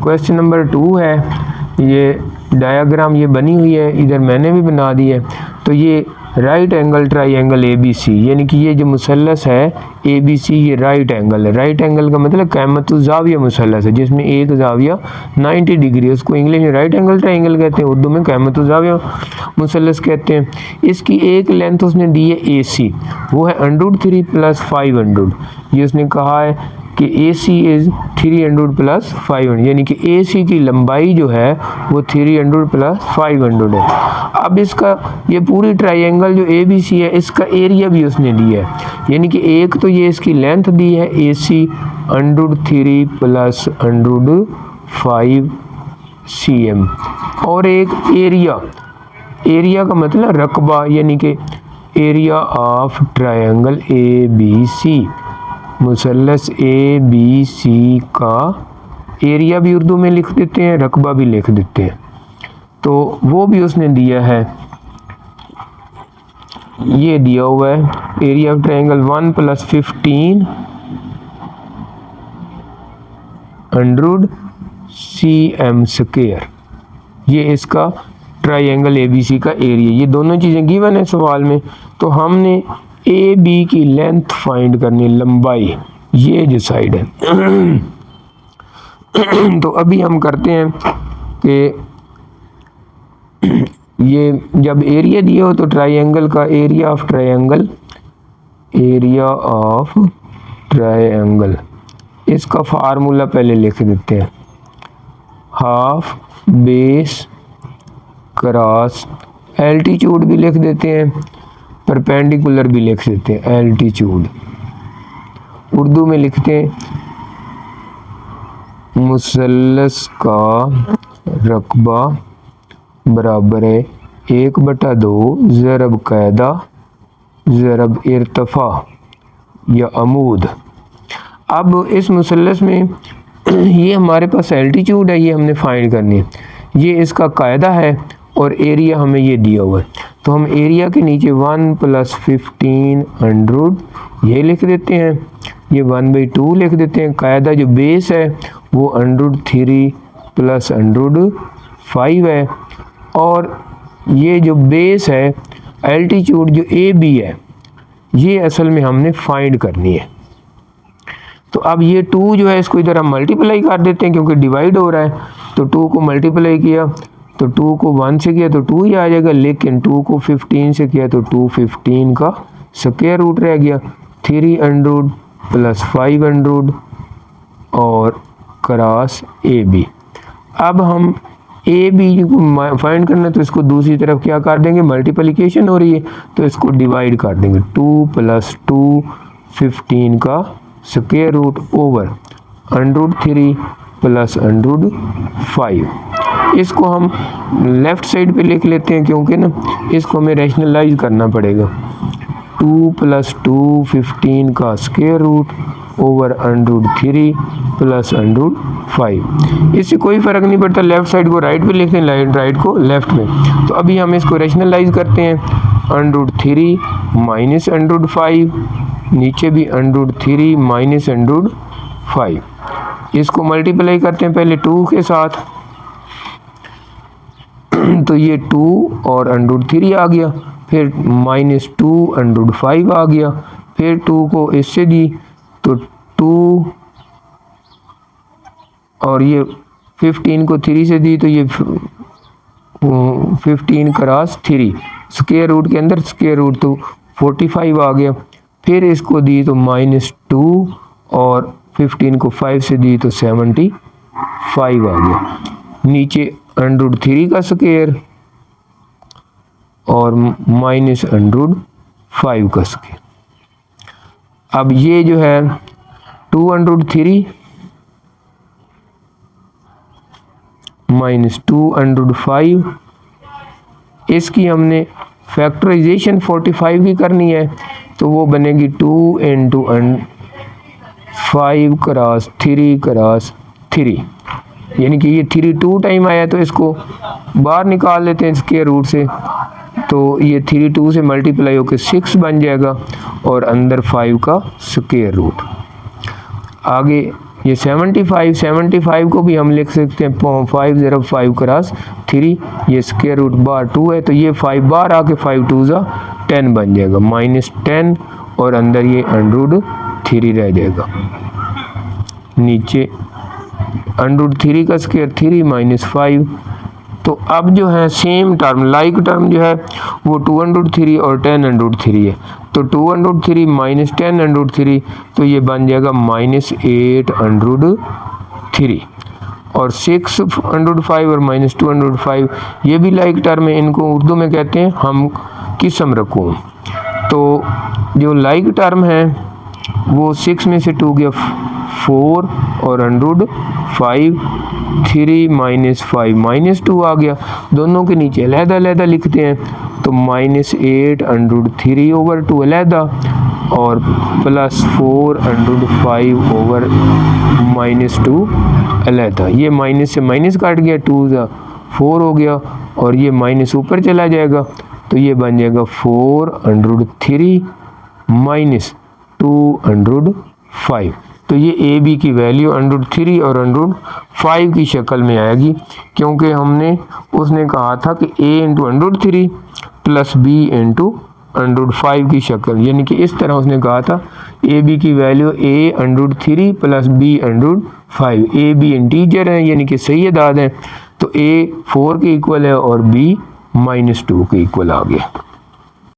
Question number 2 है, ये diagram ये बनी हुई है, इधर मैंने भी बना दी है। तो ये राइट एंगल ट्राइंगल ABC, यानी कि ये जो मुसल्लस है ABC ये राइट एंगल है। राइट एंगल का मतलब क़ैमतुज़ ज़ाविया मुसल्लस है जिसमें एक ज़ाविया 90 डिग्री, उसको इंग्लिश में राइट एंगल ट्राइंगल कहते हैं, उर्दू में क़ैमतुज़ ज़ाविया मुसल्लस कहते हैं। इसकी एक लेंथ उसने दी है AC, वो है √3 + 500। ये उसने कहा है कि AC इज़ 300 + 500, यानी कि AC की लंबाई जो है वो 300 + 500 है। अब इसका ये पूरी ट्राइंगल जो ABC है इसका एरिया भी उसने दिया है, यानी कि एक तो ये इसकी लेंथ दी है AC √3 + 105 cm, और एक एरिया का मतलब रकबा, यानी कि area of triangle ABC, मुसल्लस ABC का एरिया भी उर्दू में लिख देते हैं, रकबा भी लिख देते हैं। तो वो भी उसने दिया है, ये दिया हुआ है एरिया ऑफ ट्राइंगल 1 + 1500 cm²। ये इसका ट्राइंगल ABC का एरिया, ये दोनों चीज़ें गिवन है सवाल में। तो हमने AB की लेंथ फाइंड करनी, लंबाई, ये जो साइड है। तो अभी हम करते हैं कि ये जब एरिया दिया हो तो ट्राइंगल का एरिया ऑफ ट्राइंगल इसका फार्मूला पहले लिख देते हैं, हाफ बेस क्रॉस एल्टीट्यूड भी लिख देते हैं, परपेंडिकुलर भी लिख देते हैं। एल्टीट्यूड उर्दू में लिखते हैं मुसल्लस का रकबा बराबर है 1/2 ज़रब कायदा ज़रब इर्तफ़ा या अमूद। अब इस मुसल्लस में ये हमारे पास एल्टीट्यूड है, ये हमने फाइंड करनी है, ये इसका कायदा है और एरिया हमें ये दिया हुआ है। तो हम एरिया के नीचे 1 + 1500 ये लिख देते हैं, ये 1/2 लिख देते हैं। कायदा जो बेस है वो √3 + 105 है, और ये जो बेस है एल्टीट्यूड जो AB है ये असल में हमने फाइंड करनी है। तो अब ये 2 जो है इसको इधर हम मल्टीप्लाई कर देते हैं क्योंकि डिवाइड हो रहा है। तो 2 को मल्टीप्लाई किया तो 2 को 1 से किया तो 2 ही आ जाएगा, लेकिन 2 को 15 से किया तो 215 का स्क्वायर रूट रह गया। 300 + 500 और क्रॉस AB। अब हम AB को फाइंड करना है तो इसको दूसरी तरफ क्या कर देंगे, मल्टीप्लिकेशन हो रही है तो इसको डिवाइड कर देंगे। 2 + 2 15 का स्क्वायर रूट ओवर √3 + 105। इसको हम लेफ़्ट साइड पे लिख लेते हैं क्योंकि ना इसको हमें रैशनलाइज करना पड़ेगा। 2 + 2 15 का स्क्वायर रूट ओवर √3 + 105। इससे कोई फ़र्क नहीं पड़ता, लेफ़्ट साइड को राइट पे लिखते हैं, राइट को लेफ़्ट में। तो अभी हम इसको रैशनलाइज करते हैं। √3 - 105, नीचे भी √3 - 105। इसको मल्टीप्लाई करते हैं पहले 2 के साथ, तो ये 2 और √3 आ गया, फिर -2 √5 आ गया, फिर 2 को इससे दी तो 2 और ये 15 को 3 से दी तो ये 15 क्रॉस 3 स्क्वायर रूट के अंदर स्क्वायर रूट तो 45 आ गया। फिर इसको दी तो -2 और 15 को 5 से दी तो 75 आ गया। नीचे √3 का स्क्वायर और -√5 का स्क्वायर। अब ये जो है 2√3 - 2√5, इसकी हमने फैक्टराइजेशन 45 की करनी है तो वो बनेगी 2 × 5 क्रॉस 3 क्रॉस 3, यानी कि ये 3 2 टाइम आया तो इसको बाहर निकाल लेते हैं स्क्वायर रूट से, तो ये 3 2 से मल्टीप्लाई होकर 6 बन जाएगा और अंदर 5 का स्क्वायर रूट। आगे ये 75 को भी हम लिख सकते हैं 5 ज़रब 5 क्रॉस 3, ये स्क्वायर रूट बार 2 है, तो ये 5 बार आके 5 2 ज़ा 10 बन जाएगा, -10 और अंदर ये √3 रह जाएगा। नीचे √3 का स्क्वायर 3 -5। तो अब जो है सेम टर्म लाइक टर्म जो है वो 2√3 और 10√3 है, तो 2√3 माइनस 10√3, तो ये बन जाएगा -8√3। और 6/5 और -2/5 ये भी लाइक टर्म है, इनको उर्दू में कहते हैं हम किस्म रकूम। तो जो लाइक टर्म है वो 6 में से 2 गया 4 और √5, 3 -5 -2 आ गया, दोनों के नीचे अलहदा लिखते हैं, तो -8√3/2 अलहदा और +4/5/2 अलहदा। ये माइनस से माइनस काट गया, 2 ज़ा 4 हो गया और ये माइनस ऊपर चला जाएगा, तो ये बन जाएगा 4√3 -2/5। तो ये ए बी की वैल्यू √3 और √5 की शक्ल में आएगी, क्योंकि हमने उसने कहा था कि a × √3 प्लस b × √5 की शक्ल, यानी कि इस तरह उसने कहा था ए बी की value a √3 plus b √5। A b integer हैं यानी कि सही अदाद हैं, तो a 4 के इक्वल है और b -2 के इक्वल आ गया।